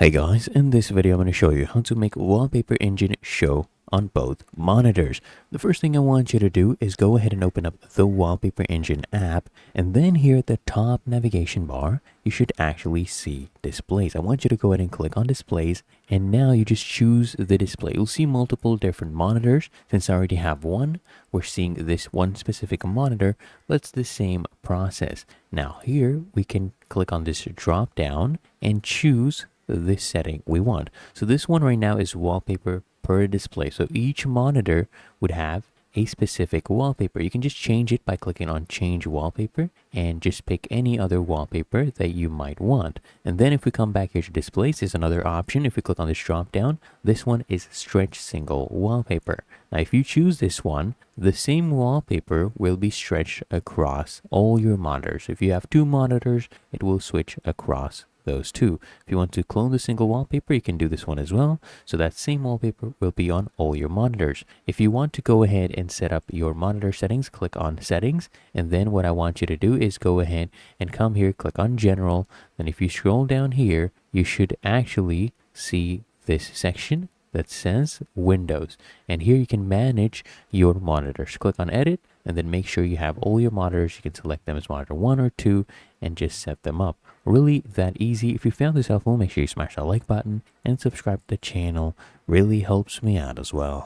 Hey guys, in this video I'm going to show you how to make Wallpaper Engine show on both monitors. The first thing I want you to do is go ahead and open up the Wallpaper Engine app, and then here at the top navigation bar you should actually see displays. I want you to go ahead and click on displays, and now you just choose the display. You'll see multiple different monitors. Since I already have one, we're seeing this one specific monitor, but it's the same process. Now here we can click on this drop down and choose this setting we want. So this one right now is wallpaper per display. So each monitor would have a specific wallpaper. You can just change it by clicking on change wallpaper and just pick any other wallpaper that you might want. And then if we come back here to displays, there's another option. If we click on this drop down, this one is stretch single wallpaper. Now if you choose this one, the same wallpaper will be stretched across all your monitors. If you have two monitors, it will switch across those two. If you want to clone the single wallpaper, you can do this one as well. So that same wallpaper will be on all your monitors. If you want to go ahead and set up your monitor settings, click on settings. And then what I want you to do is go ahead and come here, click on general. Then if you scroll down here, you should actually see this section that says Windows. And here you can manage your monitors. Click on edit and then make sure you have all your monitors. You can select them as monitor 1 or 2 and just set them up. Really that easy. If you found this helpful, make sure you smash that like button and subscribe to the channel. Really helps me out as well.